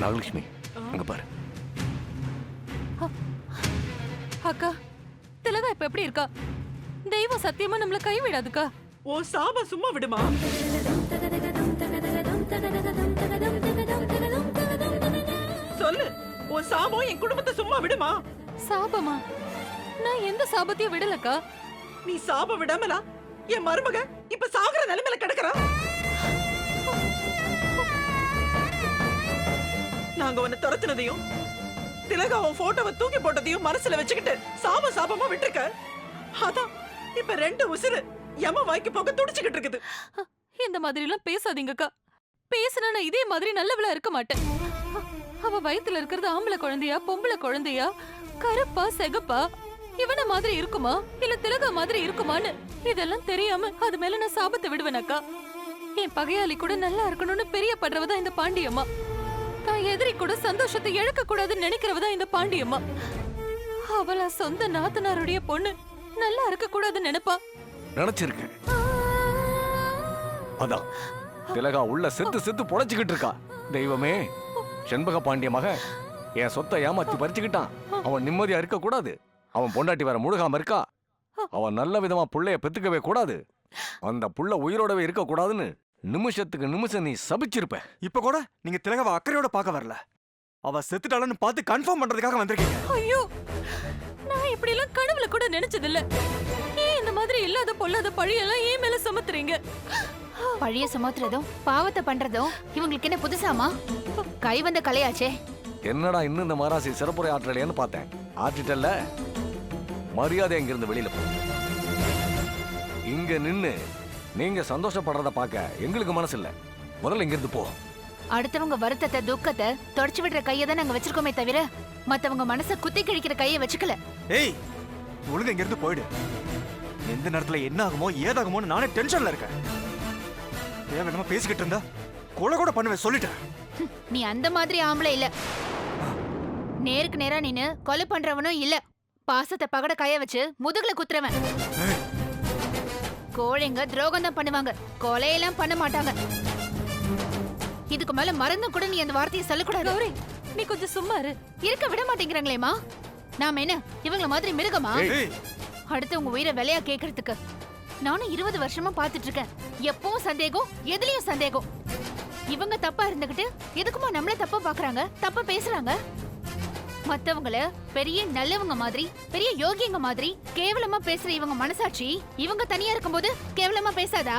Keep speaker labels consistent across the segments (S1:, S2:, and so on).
S1: நாகலட்சுமி அங்க பாரு.
S2: அக்கா, திலகா இப்ப எப்படி இருக்கா? தெய்வம் சத்தியமா நம்மள கைவிடாதுக்கா.
S3: ஓ சாப சும்மா விடுமா? சொல்லு, ஓ சாபம் என் குடும்பத்தை சும்மா விடுமா?
S2: சாபமா? நான் எந்த சாபத்தையும் விடலக்கா.
S3: நீ சாபம் விடாமலா என் மருமக இப்ப சாகுற நிலைமையில கிடக்குறா. நாங்க உன்னை துரத்துனதையும் திலகா உன் போட்டோவை தூக்கி போட்டதையும் மனசுல வச்சுக்கிட்டு சாபமா விட்டுருக்க. அதான் இப்ப 2 உசுறு யம வாய்க்கு போக துடிச்சுக்கிட்டு இருக்குது.
S2: இந்த மாதிரி எல்லாம் பேசாதீங்கக்கா. பேசினா நான் இதே மாதிரி நல்லவளா இருக்க மாட்டேன். அவ வயித்துல இருக்கிறது ஆம்பளை குழந்தையா பொம்பளை குழந்தையா, கருப்பா செகப்பா, இவன மாதிரி இருக்குமா இல்ல திலகா மாதிரி இருக்குமான்னு இதெல்லாம் தெரியாம அது மேல நான் சாபத்தை விடுவேனக்கா. என் பகையாளி கூட நல்லா இருக்கணும்னு பெரிய படுறவதான் இந்த பாண்டியம்மா. தான் எதிரி கூட சந்தோஷத்தை இழக்க கூடாதுன்னு நினைக்கிறவதா இந்த பாண்டியம்மா. அவளா சொந்த நாத்தனாருடைய பொண்ணு நல்லா இருக்க கூடாதுன்னு நினைப்பா.
S1: நினைச்சிருக்கேன். அதான் திலகா உள்ள செத்து பொழைச்சுக்கிட்டு இருக்கா. தெய்வமே, செண்பக பாண்டிய மக என் சொத்தை ஏமாத்தி பறிச்சுக்கிட்டான். அவன் நிம்மதியா இருக்க கூடாது. அவன் பொண்டாட்டி வேற முழுகாம இருக்கா. அவன் நல்ல விதமா புள்ளைய பெத்துக்கவே கூடாது. அந்த புள்ள உயிரோடவே இருக்க கூடாதுன்னு நிமிஷத்துக்கு நிமிஷம் நீ சபிச்சிருப்ப.
S4: இப்ப கூட நீங்க திலகாவை அக்கறையோட பார்க்க வரல, அவ செத்துட்டாளன்னு பார்த்து கன்ஃபார்ம் பண்றதுக்காக வந்திருக்கீங்க.
S2: ஐயோ, நான் இப்படி எல்லாம் கனவுல கூட நினைச்சதில்ல. ஏன் இந்த மாதிரி இல்லாத பொல்லாத பழியெல்லாம் ஏன் மேல சுமத்துறீங்க?
S5: பழிய சுமத்துறதும் பாவத்தை பண்றதும் இவங்களுக்கு என்ன புதுசாமா? கை வந்த கலையாச்சே.
S1: என்னடா இன்னும் இந்த மராசி சிறப்புரை ஆற்றலையன்னு பார்த்தேன். ஆற்றிட்டல்ல, மரியாதை இங்கிருந்து வெளியில போ. இங்க நின்னு நீங்க சந்தோஷப்படுறத பார்க்க எங்களுக்கு மனசு இல்ல. முதல்ல இங்கிருந்து போ.
S5: அடுத்தவங்க வருத்தத்தை துக்கத்தை தொடச்சு விடுற கையை தான் நாங்க வச்சிருக்கோமே தவிர மத்தவங்க மனசை குத்தி கிழிக்கிற கையை வச்சுக்கல.
S4: ஏய், ஒழுங்கு இங்க இருந்து போயிடு. எந்த நேரத்துல என்ன ஆகுமோ ஏதாகுமோன்னு நானே டென்ஷன்ல இருக்கேன். தேவையில்லாம பேசிக்கிட்டு இருந்தா கொலை கூட பண்ணுவேன் சொல்லிட்டேன்.
S5: நீ அந்த மாதிரி ஆம்பளை இல்ல. நேருக்கு நேரா நின்னு கொலை பண்றவனும் இல்ல. பாசத்தை பகட கைய வச்சு முதுகுல குத்துறவன். கோழைங்க துரோகம் தான் பண்ணுவாங்க, கொலையெல்லாம் பண்ண மாட்டாங்க. இதுக்கு மேல மறந்து கூட நீ அந்த வார்த்தையை சொல்லக்கூடாது.
S2: கௌரி, நீ கொஞ்சம் சும்மா இரு.
S5: இருக்க விட மாட்டேங்கிறாங்களேமா. நாம என்ன இவங்கள மாதிரி மிருகமா? அடுத்து உங்க உயிரை விலையா கேக்குறதுக்கு நானும் 20 வருஷமா பாத்துட்டு இருக்கேன். எப்பவும் சந்தேகம், எதுலயும் சந்தேகம். இவங்க தப்பா இருந்துகிட்டு எதுக்குமா நம்மள தப்பா பாக்குறாங்க, தப்பா பேசுறாங்க? மத்தவங்கள பெரிய நல்லவங்க மாதிரி, பெரிய யோகியங்க மாதிரி கேவலமா பேசுற இவங்க மனசாட்சி இவங்க தனியா இருக்கும்போது கேவலமா பேசாதா?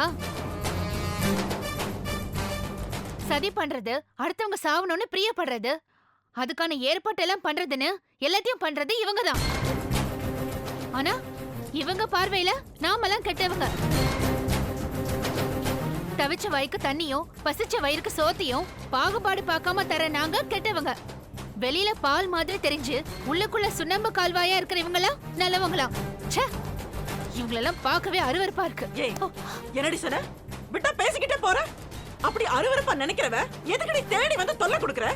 S5: சதி பண்றது, அடுத்தவங்க சாவணும்னு பிரியப்படுறது, அதுக்கான ஏற்பாட்டெல்லாம் பண்றதுன்னு எல்லாத்தையும் பண்றது இவங்கதான். ஆனா இவங்க பார்வையில நாமெல்லாம் கெட்டவங்க. தவிச்ச வயிற்கு தண்ணியும் பசிச்ச வயிறுக்கு சோத்தையும் பாகுபாடு பார்க்காம தர நாங்க கெட்டவங்க. வெளியில பால் மாதிரி தெரிஞ்சு உள்ளுக்குள்ள சுண்ணாம்பு கால்வாயா இருக்கிற இவங்களாம் நல்லவங்களாம். ச்சே, இவங்களெல்லாம் பார்க்கவே அருவருப்பா இருக்கு.
S3: ஏய், என்னடி சொன்ன? விட்டா பேசிக்கிட்டே போற. அப்படி அருவருப்பா நினைக்கிறவ எதுக்கு நீ தேடி வந்து தொல்லை கொடுக்குற?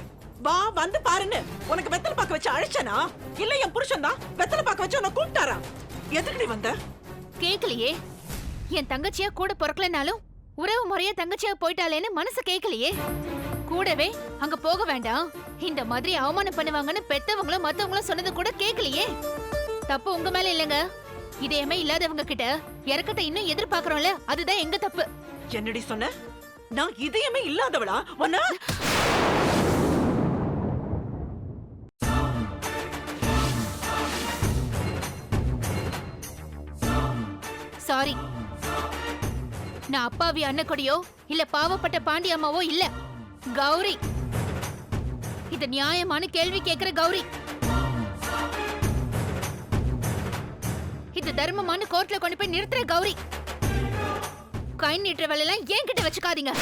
S3: வா வந்து பாருன்னு உனக்கு வெத்தலை பாக்க வச்சு அழைச்சனா? இல்ல என் புருஷன் தான் வெத்தலை பாக்க வச்சு உன்னை கூப்பிட்டாரா? எதுக்கு நீ வந்த?
S5: கேக்கலையே. என் தங்கச்சியா கூட பிறக்கலனாலும் உறவு முறையா தங்கச்சியா போயிட்டாலேன்னு மனசு கேட்கலையே. கூடவே அங்க போக வேண்டாம், இந்த மாதிரி அவமானம் பண்ணுவாங்கன்னு பெத்தவங்களும் மத்தவங்களும் சொன்னது கூட கேட்கலையே. தப்பு உங்க மேல இல்லங்க, இதயமே இல்லாதவங்க கிட்ட இறக்கத்தை இன்னும் எதிர்பார்க்கறோம்ல, அதுதான் எங்க தப்பு.
S3: என்னடி சொன்ன? நான் இதயமே இல்லாதவளா? உன்ன
S5: சாரி. நான் அப்பாவி அண்ணக்கொடியோ இல்ல பாவப்பட்ட பாண்டி அம்மாவோ இல்ல, கௌரி. இது நியாயமான கேள்வி கேக்குற கௌரி. இது தர்மமான கோர்ட்ல கொண்டு போய் நிறுத்துற கௌரி. கை நீட்டுற வேலையெல்லாம் என்கிட்ட வச்சுக்காதீங்க.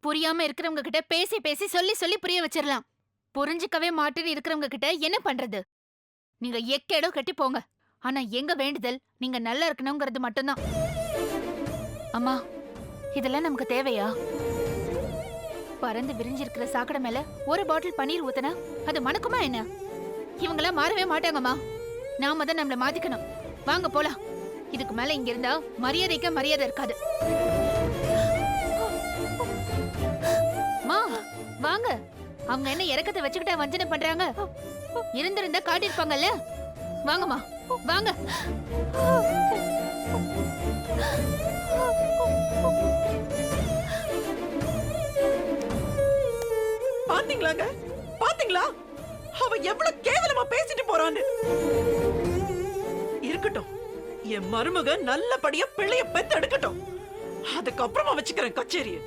S5: புரியாம இருக்கிறவங்க கிட்ட பேசி பேசி சொல்லி சொல்லி புரிய வச்சிடலாம். புரிஞ்சுக்கவே மாட்டேன்னு இருக்கிறவங்க கிட்ட என்ன பண்றது? நீங்க எக்கேடோ கட்டி போங்க. ஆனா எங்க வேண்டுதல் நீங்க நல்லா இருக்கணுங்கிறது மட்டும்தான். அம்மா, இதெல்லாம் நமக்கு தேவையா? பறந்து விரிஞ்சிருக்கிற சாக்கடை மேல ஒரு பாட்டில் பன்னீர் ஊத்துனா அது மணக்குமா என்ன? இவங்கெல்லாம் மாறவே மாட்டாங்கம்மா. நாம தான் நம்மள மாத்திக்கணும். வாங்க போலாம். இதுக்கு மேல இங்க இருந்தா மரியாதைக்கு மரியாதை இருக்காது. வாங்க. அவங்க என்ன இறக்கத்தை வச்சுக்கிட்டா வஞ்சனை பண்றாங்க? இருந்திருந்தா காட்டியிருப்பாங்கல்ல. வாங்கம்மா, வாங்க.
S3: பாத்தீங்களாங்க, பாத்தீங்களா அவ எவ்வளவு கேவலமா பேசிட்டு போறான்னு. இருக்கட்டும், என் மருமக நல்லபடியா பிள்ளைய பெத்து எடுக்கட்டும், அதுக்கப்புறமா வச்சுக்கிறேன் கச்சேரியை.